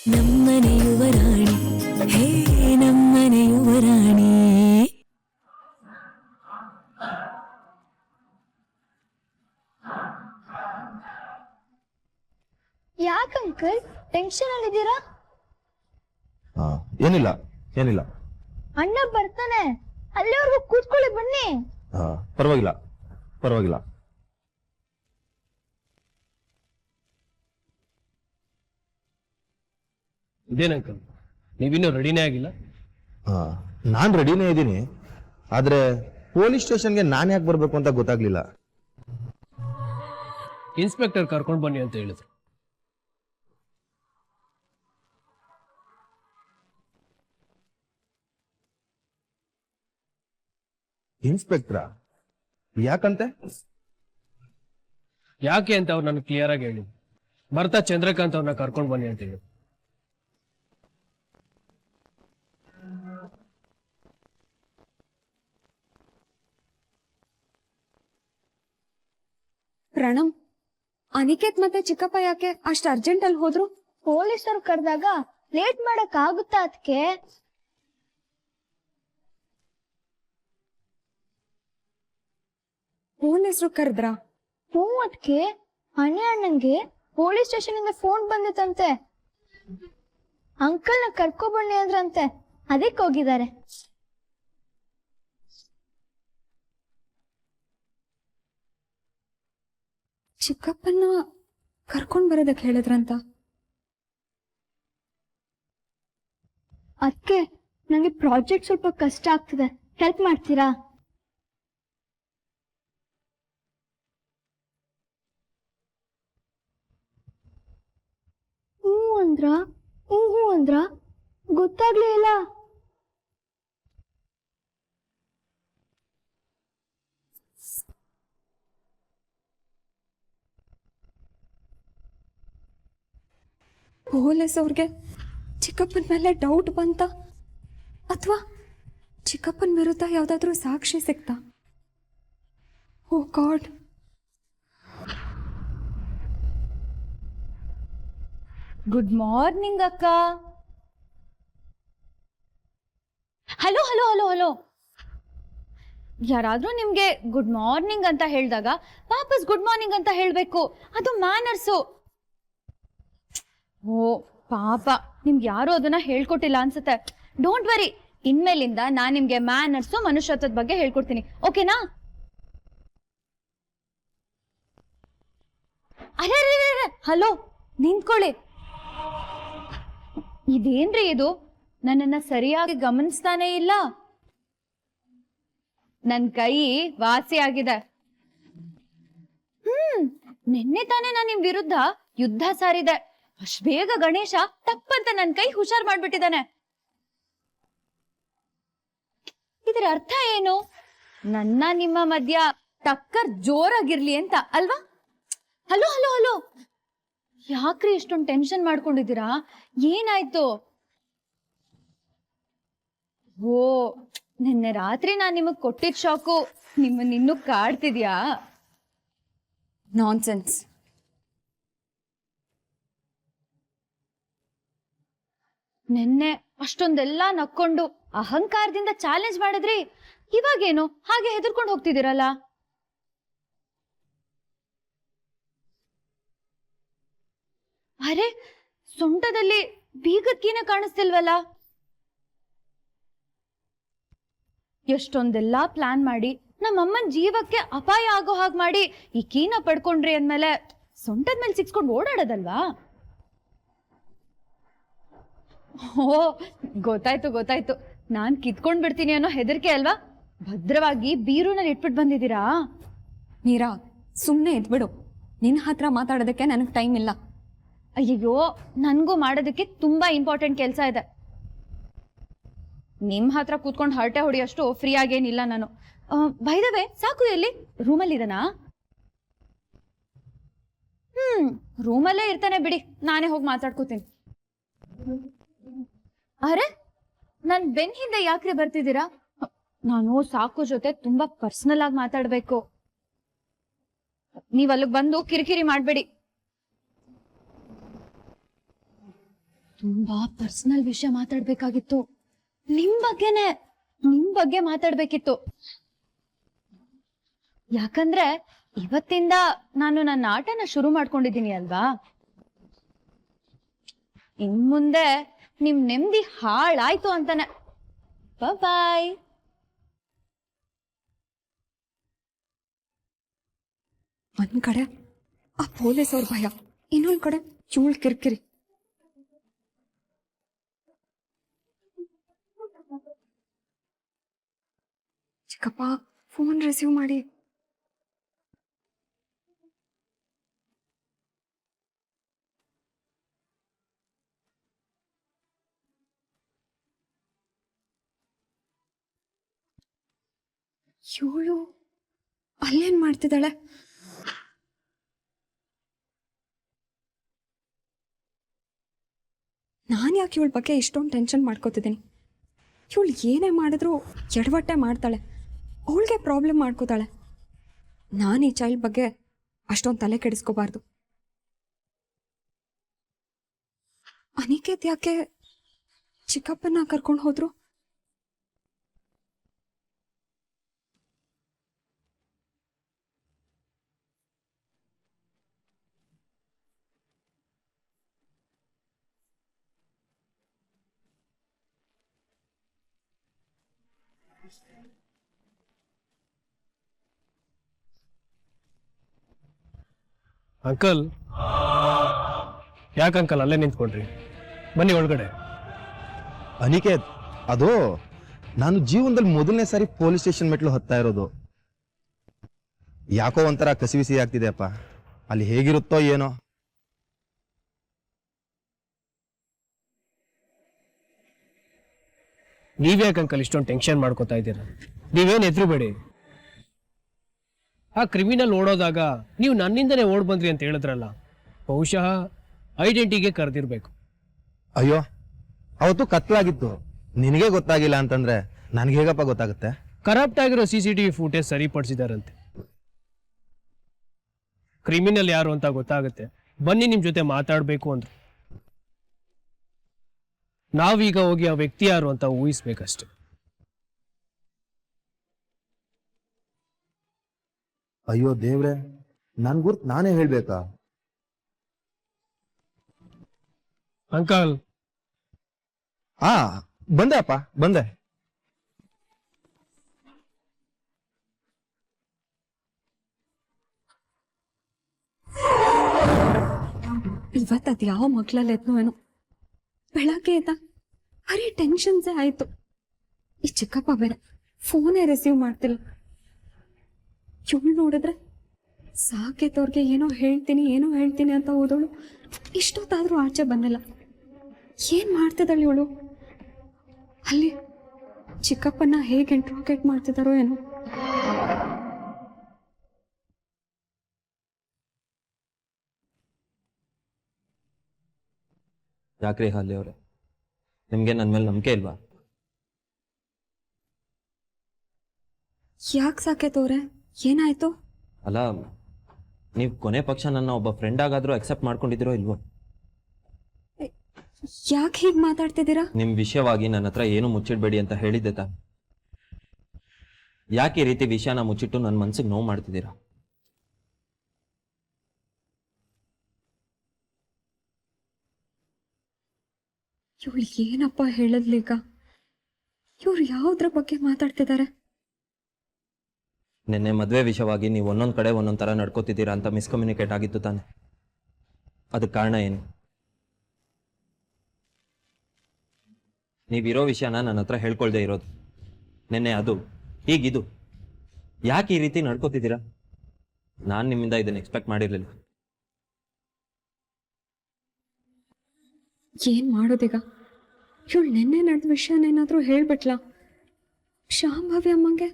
ನಮ್ಮನೆ ಯುವರಾಣಿ ಹೇ ನಮ್ಮನೆ ಯುವರಾಣಿ. ಯಾಕೆ ಅಂಕಲ್ ಟೆನ್ಷನ್ ಅಲ್ಲಿದ್ದೀರಾ? ಏನಿಲ್ಲ ಏನಿಲ್ಲ. ಅಣ್ಣ ಬರ್ತಾನೆ, ಅಲ್ಲಿವರೆಗೂ ಕೂತ್ಕೊಳ್ಳಿ ಬನ್ನಿ. ಪರವಾಗಿಲ್ಲ ಪರವಾಗಿಲ್ಲ. ಇದೇನ ಅಂಕಲ್, ನೀವಿನ್ನೂ ರೆಡಿನೇ ಆಗಿಲ್ಲ? ನಾನ್ ರೆಡಿನೇ ಇದ್ದೀನಿ, ಆದ್ರೆ ಪೊಲೀಸ್ ಸ್ಟೇಷನ್ಗೆ ನಾನ್ ಯಾಕೆ ಬರ್ಬೇಕು ಅಂತ ಗೊತ್ತಾಗ್ಲಿಲ್ಲ. ಇನ್ಸ್ಪೆಕ್ಟರ್ ಕರ್ಕೊಂಡು ಬನ್ನಿ ಅಂತ ಹೇಳಿದ್ರು. ಇನ್ಸ್ಪೆಕ್ಟ್ರ? ಯಾಕಂತೆ? ಯಾಕೆ ಅಂತ ಅವ್ರು ನನಗೆ ಕ್ಲಿಯರ್ ಆಗಿ ಹೇಳಿದ್ರು. ಬರ್ತಾ ಚಂದ್ರಕಾಂತ್ ಅವ್ರನ್ನ ಕರ್ಕೊಂಡು ಬನ್ನಿ ಅಂತ ಹೇಳಿದ್ರು. ಪ್ರಣಮ್, ಅನಿಕೇತ್ ಮತ್ತೆ ಚಿಕ್ಕಪ್ಪ ಯಾಕೆ ಅಷ್ಟು ಅರ್ಜೆಂಟ್ ಅಲ್ಲಿ ಹೋದ್ರು? ಪೊಲೀಸರು ಕರೆದಾಗ ಲೇಟ್ ಮಾಡಕ್ ಆಗುತ್ತಾ ಅದಕ್ಕೆ? ಪೊಲೀಸರು ಕರೆದ್ರ? ಹ್ಞೂ, ಅದಕ್ಕೆ ಅಣ್ಣಂಗೆ ಪೊಲೀಸ್ ಸ್ಟೇಷನ್ ಇಂದ ಫೋನ್ ಬಂದಿತ್ತಂತೆ. ಅಂಕಲ್ನ ಕರ್ಕೊ ಬನ್ನಿ ಅಂದ್ರಂತೆ, ಅದಕ್ಕೆ ಹೋಗಿದ್ದಾರೆ. ಚಿಕ್ಕಪ್ಪನ ಕರ್ಕೊಂಡ್ ಬರೋದಕ್ಕೆ ಹೇಳಿದ್ರಂತ. ಅದಕ್ಕೆ ನಂಗೆ ಪ್ರಾಜೆಕ್ಟ್ ಸ್ವಲ್ಪ ಕಷ್ಟ ಆಗ್ತಿದೆ, ಹೆಲ್ಪ್ ಮಾಡ್ತೀರಾ? ಹ್ಞೂ ಅಂದ್ರ ಗೊತ್ತಾಗ್ಲೇ ಇಲ್ಲ. ಪೊಲೀಸ್ ಅವ್ರಿಗೆ ಚಿಕ್ಕಪ್ಪನ ಮೇಲೆ ಡೌಟ್ ಬಂತ, ಅಥವಾ ಚಿಕ್ಕಪ್ಪನ ವಿರುದ್ಧ ಯಾವ್ದಾದ್ರು ಸಾಕ್ಷಿ ಸಿಕ್ತಾ? ಓ ಗಾಡ್. ಗುಡ್ ಮಾರ್ನಿಂಗ್ ಅಕ್ಕ. Hello hello hello hello. ಯಾರಾದ್ರೂ ನಿಮ್ಗೆ ಗುಡ್ ಮಾರ್ನಿಂಗ್ ಅಂತ ಹೇಳಿದಾಗ ವಾಪಸ್ ಗುಡ್ ಮಾರ್ನಿಂಗ್ ಅಂತ ಹೇಳ್ಬೇಕು, ಅದು ಮ್ಯಾನರ್ಸು. ಓ ಪಾಪ, ನಿಮ್ಗೆ ಯಾರು ಅದನ್ನ ಹೇಳ್ಕೊಟ್ಟಿಲ್ಲ ಅನ್ಸುತ್ತೆ. ಡೋಂಟ್ ವರಿ, ಇನ್ಮೇಲಿಂದ ನಾನ್ ನಿಮ್ಗೆ ಮ್ಯಾನರ್ಸು ಮನುಷ್ಯತ್ವದ ಬಗ್ಗೆ ಹೇಳ್ಕೊಡ್ತೀನಿ, ಓಕೆನಾ? ಅರೆ ಹಲೋ, ನಿಂತ್ಕೊಳ್ಳಿ. ಇದೇನ್ರಿ ಇದು? ನನ್ನನ್ನ ಸರಿಯಾಗಿ ಗಮನಿಸ್ತಾನೆ ಇಲ್ಲ. ನನ್ ಕೈ ವಾಸಿ ಆಗಿದೆ. ನಿನ್ನೆ ತಾನೇ ನಾನು ನಿಮ್ ವಿರುದ್ಧ ಯುದ್ಧ ಸಾರಿದೆ. ಅಷ್ಟ್ ಬೇಗ ಗಣೇಶ ತಪ್ಪಂತ ನನ್ ಕೈ ಹುಷಾರ್ ಮಾಡ್ಬಿಟ್ಟಿದ್ದಾನೆ. ಇದರ ಅರ್ಥ ಏನು? ನನ್ನ ನಿಮ್ಮ ಮಧ್ಯ ಟಕ್ಕರ್ ಜೋರಾಗಿರ್ಲಿ ಅಂತ ಅಲ್ವಾ? ಹಲೋ ಹಲೋ ಹಲೋ, ಯಾಕ್ರಿ ಇಷ್ಟೊಂದು ಟೆನ್ಷನ್ ಮಾಡ್ಕೊಂಡಿದ್ದೀರಾ? ಏನಾಯ್ತು? ಓ, ನಿನ್ನೆ ರಾತ್ರಿ ನಾನ್ ನಿಮಗ್ ಕೊಟ್ಟಿದ್ ಶಾಕು ನಿಮ್ಮನ್ನ ಇನ್ನೂ ಕಾಡ್ತಿದ್ಯಾ? ನಾನ್ಸೆನ್ಸ್. ನಿನ್ನೆ ಅಷ್ಟೊಂದೆಲ್ಲ ನಕ್ಕೊಂಡು ಅಹಂಕಾರದಿಂದ ಚಾಲೆಂಜ್ ಮಾಡಿದ್ರಿ, ಇವಾಗೇನು ಹಾಗೆ ಹೆದರ್ಕೊಂಡು ಹೋಗ್ತಿದ್ದೀರಲ್ಲ? ಅರೆ, ಸೊಂಟದಲ್ಲಿ ಬೀಗದ ಕೀನ ಕಾಣಿಸ್ತಿಲ್ವಲ್ಲ? ಎಷ್ಟೊಂದೆಲ್ಲ ಪ್ಲಾನ್ ಮಾಡಿ ನಮ್ಮಮ್ಮನ ಜೀವಕ್ಕೆ ಅಪಾಯ ಆಗೋ ಹಾಗೆ ಮಾಡಿ ಈ ಕೀನ ಪಡ್ಕೊಂಡ್ರಿ ಅಂದ್ಮೇಲೆ ಸೊಂಟದ ಮೇಲೆ ಸಿಕ್ಸ್ಕೊಂಡು ಓಡಾಡೋದಲ್ವಾ? ಓ, ಗೊತ್ತಾಯ್ತು ಗೊತ್ತಾಯ್ತು, ನಾನ್ ಕಿತ್ಕೊಂಡ್ ಬಿಡ್ತೀನಿ ಅನ್ನೋ ಹೆದರಿಕೆ ಅಲ್ವಾ? ಭದ್ರವಾಗಿ ಬೀರೂನಲ್ಲಿ ಇಟ್ಬಿಟ್ಟು ಬಂದಿದ್ದೀರಾ? ಮೀರಾ, ಸುಮ್ಮನೆ ಇದ್ಬಿಡು. ನಿನ್ನ ಹತ್ರ ಮಾತಾಡೋದಕ್ಕೆ ನನಗೆ ಟೈಮ್ ಇಲ್ಲ. ಅಯ್ಯೋ, ನನ್ಗೂ ಮಾಡೋದಕ್ಕೆ ತುಂಬಾ ಇಂಪಾರ್ಟೆಂಟ್ ಕೆಲಸ ಇದೆ. ನಿಮ್ ಹತ್ರ ಕೂತ್ಕೊಂಡು ಹರಟೆ ಹೊಡಿಯಷ್ಟು ಫ್ರೀ ಆಗೇನಿಲ್ಲ ನಾನು. ಬೈ ದ ವೇ, ಸಾಕು ಎಲ್ಲಿ? ರೂಮಲ್ಲಿ ಇದನಾ? ರೂಮಲ್ಲೇ ಇರ್ತಾನೆ ಬಿಡಿ, ನಾನೇ ಹೋಗಿ ಮಾತಾಡ್ಕೋತೀನಿ. ಅರೆ, ನನ್ ಬೆನ್ ಹಿಂದೆ ಯಾಕ್ರಿ ಬರ್ತಿದ್ದೀರಾ? ನಾನು ಸಾಕು ಜೊತೆ ತುಂಬಾ ಪರ್ಸನಲ್ ಆಗಿ ಮಾತಾಡ್ಬೇಕು. ನೀವ್ ಅಲ್ಲಿಗೆ ಬಂದು ಕಿರಿಕಿರಿ ಮಾಡ್ಬೇಡಿ. ತುಂಬಾ ಪರ್ಸನಲ್ ವಿಷಯ ಮಾತಾಡ್ಬೇಕಾಗಿತ್ತು. ನಿಮ್ ಬಗ್ಗೆ ಮಾತಾಡ್ಬೇಕಿತ್ತು. ಯಾಕಂದ್ರೆ ಇವತ್ತಿಂದ ನಾನು ನನ್ನ ಆಟನ ಶುರು ಮಾಡ್ಕೊಂಡಿದ್ದೀನಿ ಅಲ್ವಾ. ಇನ್ ಮುಂದೆ ನಿಮ್ ನೆಮ್ಮದಿ ಹಾಳಾಯ್ತು ಅಂತಾನೆ. ಬಾಯ್. ಒಂದ್ ಕಡೆ ಆ ಪೊಲೀಸ್ ಅವ್ರ ಭಯ, ಇನ್ನೊಂದ್ ಕಡೆ ಚೂಳ್ ಕಿರಿಕಿರಿ. ಚಿಕ್ಕಪ್ಪ ಫೋನ್ ರಿಸೀವ್ ಮಾಡಿ. ಇವಳು ಅಲ್ಲೇನ್ ಮಾಡ್ತಿದ್ದಾಳೆ? ನಾನು ಯಾಕೆ ಇವಳ ಬಗ್ಗೆ ಇಷ್ಟೊಂದು ಟೆನ್ಷನ್ ಮಾಡ್ಕೋತಿದ್ದೀನಿ? ಇವಳು ಏನೇ ಮಾಡಿದ್ರು ಎಡವಟ್ಟೆ ಮಾಡ್ತಾಳೆ, ಅವಳಿಗೆ ಪ್ರಾಬ್ಲಮ್ ಮಾಡ್ಕೋತಾಳೆ. ನಾನು ಈ ಚೈಲ್ಡ್ ಬಗ್ಗೆ ಅಷ್ಟೊಂದು ತಲೆ ಕೆಡಿಸ್ಕೋಬಾರ್ದು. ಅನಿಕೇತ್ ಯಾಕೆ ಚಿಕ್ಕಪ್ಪನ ಕರ್ಕೊಂಡು ಹೋದ್ರು? ಅಂಕಲ್, ಯಾಕೆ ಅಂಕಲ್ ಅಲ್ಲೇ ನಿಂತ್ಕೊಂಡ್ರಿ? ಬನ್ನಿ ಒಳಗಡೆ. ಅನಿಕೇತ್, ಅದು ನಾನು ಜೀವನದಲ್ಲಿ ಮೊದಲನೇ ಸಾರಿ ಪೊಲೀಸ್ ಸ್ಟೇಷನ್ ಮೆಟ್ಲು ಹತ್ತಾ ಇರೋದು. ಯಾಕೋ ಒಂಥರ ಕಸಿವಿಸಿ ಆಗ್ತಿದೆ ಅಪ್ಪ. ಅಲ್ಲಿ ಹೇಗಿರುತ್ತೋ ಏನೋ. ನೀವ್ಯಾಕೆ ಅಂಕಲ್ ಇಷ್ಟೊಂದು ಟೆನ್ಷನ್ ಮಾಡ್ಕೋತಾ ಇದ್ದೀರಾ? ನೀವೇನು ಎದುರುಬೇಡಿ. ಆ ಕ್ರಿಮಿನಲ್ ಓಡೋದಾಗ ನೀವು ನನ್ನಿಂದನೇ ಓಡ್ ಬಂದ್ರಿ ಅಂತ ಹೇಳಿದ್ರಲ್ಲ, ಬಹುಶಃ ಐಡೆಂಟಿಗೆ ಕರೆದಿರ್ಬೇಕು. ಅಯ್ಯೋ, ಅವತ್ತು ಕತ್ಲಾಗಿತ್ತು, ನಿನಗೆ ಗೊತ್ತಾಗಿಲ್ಲ ಅಂತಂದ್ರೆ ನನ್ಗೆ ಹೇಗಪ್ಪ ಗೊತ್ತಾಗುತ್ತೆ? ಕರಪ್ಟ್ ಆಗಿರೋ CCTV ಫುಟೇಜ್ ಸರಿಪಡಿಸಿದಾರಂತೆ. ಕ್ರಿಮಿನಲ್ ಯಾರು ಅಂತ ಗೊತ್ತಾಗುತ್ತೆ. ಬನ್ನಿ ನಿಮ್ ಜೊತೆ ಮಾತಾಡ್ಬೇಕು ಅಂದ್ರು. ನಾವೀಗ ಹೋಗಿ ಆ ವ್ಯಕ್ತಿ ಯಾರು ಅಂತ ಊಹಿಸ್ಬೇಕಷ್ಟೆ. ಅಯ್ಯೋ ದೇವ್ರೆ, ನನ್ ಗುರ್ತು ನಾನೇ ಹೇಳ್ಬೇಕಾ? ಅಂಕಲ್, ಹಾ, ಬಂದೆ ಅಪ್ಪ, ಬಂದೆ. ಇವತ್ತದು ಯಾವ ಮಕ್ಳಲ್ಲಿ ಎದ್ನು ಏನೋ, ಬೆಳಗ್ಗೆ ಎದ್ದ ಬರೀ ಟೆನ್ಷನ್ಸೇ ಆಯ್ತು. ಈ ಚಿಕ್ಕಪ್ಪ ಬೇರೆ ಫೋನೇ ರಿಸೀವ್ ಮಾಡ್ತಿಲ್ಲ. ಇವಳು ನೋಡಿದ್ರೆ ಸಾಕೇತವ್ರಿಗೆ ಏನೋ ಹೇಳ್ತೀನಿ ಅಂತ ಹೋದವಳು ಇಷ್ಟೊತ್ತಾದ್ರೂ ಆಚೆ ಬಂದಿಲ್ಲ. ಏನ್ ಮಾಡ್ತಿದ್ದಾಳೆ ಇವಳು? ಅಲ್ಲಿ ಚಿಕ್ಕಪ್ಪನ ಹೇಗೆ ಇಂಟ್ರೋಗೇಟ್ ಮಾಡ್ತಿದ್ದಾರೋ ಏನೋ. ಯಾಕ್ರಿ ಹಾಲಿ ಅವ್ರೆ, ನಿಮ್ಗೆ ನನ್ನ ಮೇಲೆ ನಂಬಿಕೆ ಇಲ್ವಾ? ಯಾಕೆ ಸಾಕೇತವ್ರೆ, ಏನಾಯ್ತು? ಅಲ್ಲ, ನೀವು ಕೊನೆ ಪಕ್ಷ ನನ್ನ ಒಬ್ಬ ಫ್ರೆಂಡ್ ಆಗಾದ್ರೂ ಅಕ್ಸೆಪ್ಟ್ ಮಾಡ್ಕೊಂಡಿದ್ದೀರೋ ಇಲ್ವೋ? ಯಾಕೆ ಹೀಗೆ ಮಾತಾಡ್ತಿದ್ದೀರಾ? ನಿಮ್ ವಿಷಯವಾಗಿ ನನ್ನ ಹತ್ರ ಏನು ಮುಚ್ಚಿಡ್ಬೇಡಿ ಅಂತ ಹೇಳಿದ್ದೆ ತಾನೆ. ಯಾಕೆ ಈ ರೀತಿ ವಿಷಯನ ಮುಚ್ಚಿಟ್ಟು ನನ್ನ ಮನ್ಸಿಗೆ ನೋವು ಮಾಡ್ತಿದ್ದೀರಾ? ಇವಳು ಏನಪ್ಪ ಹೇಳದ್ಲೀಗ? ಇವ್ರು ಯಾವ್ದ್ರ ಬಗ್ಗೆ ಮಾತಾಡ್ತಿದ್ದಾರೆ? ನಿನ್ನೆ ಮದುವೆ ವಿಷಯವಾಗಿ ನೀವು ಒಂದೊಂದು ಕಡೆ ಒಂದೊಂದು ಥರ ನಡ್ಕೋತಿದ್ದೀರಾ ಅಂತ ಮಿಸ್ಕಮ್ಯುನಿಕೇಟ್ ಆಗಿತ್ತು ತಾನೆ. ಅದಕ್ಕೆ ಕಾರಣ ಏನು? ನೀವಿರೋ ವಿಷಯನ ನನ್ನ ಹತ್ರ ಹೇಳ್ಕೊಳ್ದೆ ಇರೋದು. ನಿನ್ನೆ ಅದು, ಹೀಗಿದು. ಯಾಕೆ ಈ ರೀತಿ ನಡ್ಕೋತಿದ್ದೀರಾ? ನಾನು ನಿಮ್ಮಿಂದ ಇದನ್ನು ಎಕ್ಸ್ಪೆಕ್ಟ್ ಮಾಡಿರಲಿಲ್ಲ. ಏನ್ ಮಾಡೋದೀಗ? ಇವಳು ನೆನ್ನೆ ನಡೆದ ವಿಷಯನೇನಾದ್ರೂ ಹೇಳ್ಬಿಟ್ಲಾ? ಶಾಂಭವಿ ಅಮ್ಮಂಗೆ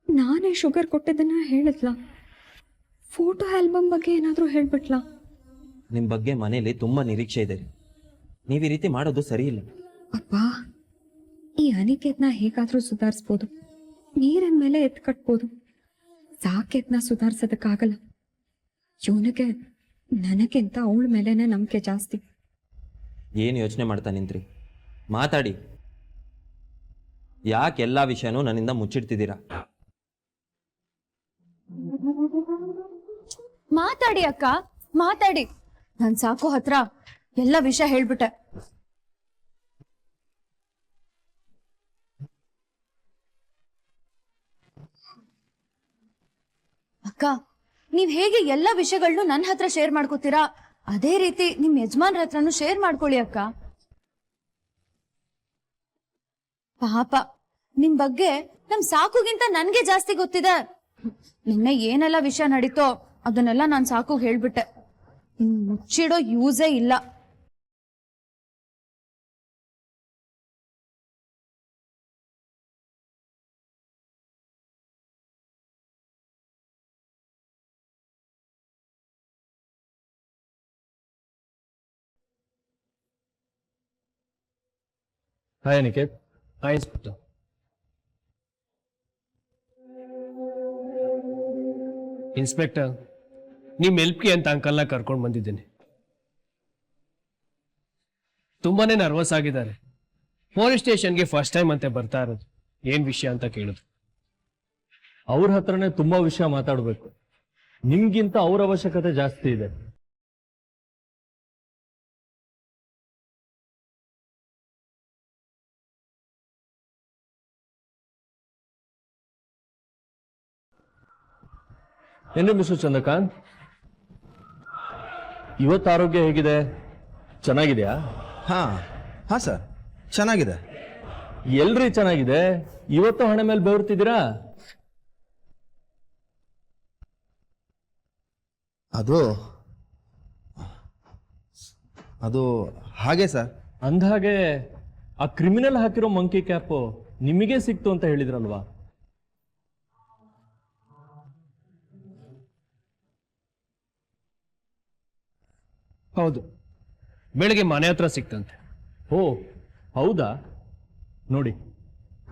ನಾನೇ ಶುಗರ್ ಕೊಟ್ಟಿದ್ದನ್ನ ಹೇಳಿದ್ಲ? ಫೋಟೋ ಆಲ್ಬಮ್ ಬಗ್ಗೆ ಏನಾದ್ರೂ ಹೇಳ್ಬಿಟ್ಲಾ? ನಿಮ್ಮ ಬಗ್ಗೆ ಮನೇಲಿ ತುಂಬಾ ನಿರೀಕ್ಷೆ ಇದೆ. ನೀವು ಈ ರೀತಿ ಮಾಡೋದು ಸರಿ ಇಲ್ಲ. ಅಪ್ಪ, ಈ ಅನಿಕೇತ್ನ ಹೇಗಾದ್ರೂ ಸುಧಾರಿಸ್ಬೋದು, ನೀರಿನ ಮೇಲೆ ಎತ್ತು ಕಟ್ಬೋದು. ಸಾಕೇತ್ನ ಸುಧಾರಿಸೋದಕ್ಕಾಗಲ್ಲ. ಇವನಿಗೆ ನನಗಿಂತ ಅವಳ ಮೇಲೇನೆ ನಂಬಿಕೆ ಜಾಸ್ತಿ. ಏನು ಯೋಚನೆ ಮಾಡ್ತಾ ನಿಂತ್ರಿ? ಮಾತಾಡಿ. ಯಾಕೆ ಎಲ್ಲ ವಿಷಯನೂ ನನ್ನಿಂದ ಮುಚ್ಚಿಡ್ತಿದ್ದೀರಾ? ಮಾತಾಡಿ ಅಕ್ಕ, ಮಾತಾಡಿ. ನನ್ ಸಾಕು ಹತ್ರ ಎಲ್ಲ ವಿಷಯ ಹೇಳ್ಬಿಟ್ಟೆ. ಅಕ್ಕ, ನೀವ್ ಹೇಗೆ ಎಲ್ಲ ವಿಷಯಗಳನ್ನು ನನ್ನ ಹತ್ರ ಶೇರ್ ಮಾಡ್ಕೋತೀರಾ, ಅದೇ ರೀತಿ ನಿಮ್ ಯಜಮಾನ್ರ ಹತ್ರನು ಶೇರ್ ಮಾಡ್ಕೊಳ್ಳಿ ಅಕ್ಕ. ಪಾಪ, ನಿಮ್ ಬಗ್ಗೆ ನಮ್ ಸಾಕುಗಿಂತ ನನ್ಗೆ ಜಾಸ್ತಿ ಗೊತ್ತಿದೆ. ನಿನ್ನೆ ಏನೆಲ್ಲ ವಿಷಯ ನಡೀತೋ ಅದನ್ನೆಲ್ಲ ನಾನ್ ಸಾಕು ಹೇಳ್ಬಿಟ್ಟೆ. ಮುಚ್ಚಿಡೋ ಯೂಸೇ ಇಲ್ಲ. Hi Aniket. Hi inspector. Inspector, ನಿಮ್ ಎಲ್ಪ್ಗೆ ಅಂತ ಅಂಕಲ್ನ ಕರ್ಕೊಂಡು ಬಂದಿದ್ದೀನಿ. ತುಂಬಾನೇ ನರ್ವಸ್ ಆಗಿದ್ದಾರೆ. ಪೊಲೀಸ್ ಸ್ಟೇಷನ್ಗೆ ಫಸ್ಟ್ ಟೈಮ್ ಅಂತೆ ಬರ್ತಾ ಇರೋದು. ಏನ್ ವಿಷಯ ಅಂತ ಕೇಳಿದ್ರು. ಅವ್ರ ಹತ್ರನೇ ತುಂಬಾ ವಿಷಯ ಮಾತಾಡಬೇಕು. ನಿಮ್ಗಿಂತ ಅವ್ರ ಅವಶ್ಯಕತೆ ಜಾಸ್ತಿ ಇದೆ. ಏನು ಮಿಸ್ಟರ್ ಚಂದ್ರಕಾಂತ್, ಇವತ್ತು ಆರೋಗ್ಯ ಹೇಗಿದೆ? ಚೆನ್ನಾಗಿದೆಯಾ? ಹಾಂ ಸರ್, ಚೆನ್ನಾಗಿದೆ. ಎಲ್ರಿ ಚೆನ್ನಾಗಿದೆ? ಇವತ್ತು ಹಣೆ ಮೇಲೆ ಬೆವರ್ತಿದ್ದೀರಾ? ಅದು ಹಾಗೆ ಸರ್. ಅಂದಹಾಗೆ ಆ ಕ್ರಿಮಿನಲ್ ಹಾಕಿರೋ ಮಂಕಿ ಕ್ಯಾಪ್ ನಿಮಗೆ ಸಿಕ್ತು ಅಂತ ಹೇಳಿದ್ರಲ್ವಾ? ಹೌದು, ಬೆಳಿಗ್ಗೆ ಮನೆ ಹತ್ರ ಸಿಕ್ತಂತೆ. ಓ ಹೌದಾ? ನೋಡಿ,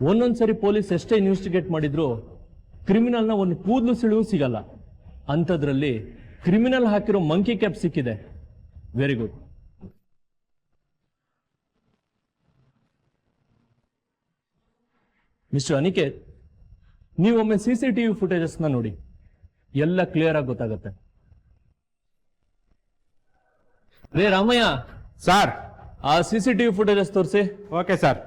ಒಂದೊಂದ್ಸರಿ ಪೊಲೀಸ್ ಎಷ್ಟೇ ಇನ್ವೆಸ್ಟಿಗೇಟ್ ಮಾಡಿದ್ರು ಕ್ರಿಮಿನಲ್ನ ಒಂದು ಕೂದಲು ಸಿಳುವು ಸಿಗಲ್ಲ. ಅಂಥದ್ರಲ್ಲಿ ಕ್ರಿಮಿನಲ್ ಹಾಕಿರೋ ಮಂಕಿ ಕ್ಯಾಪ್ ಸಿಕ್ಕಿದೆ. Very good. ಮಿಸ್ಟರ್ ಅನಿಕೇತ್, ನೀವೊಮ್ಮೆ CCTV ಫುಟೇಜಸ್ನ ನೋಡಿ, ಎಲ್ಲ ಕ್ಲಿಯರ್ ಆಗಿ ಗೊತ್ತಾಗುತ್ತೆ. ರೇ ರಾಮಯ್ಯ ಸರ್, ಆ CCTV ಫುಟೇಜಸ್ ತೋರಿಸಿ. Okay sir.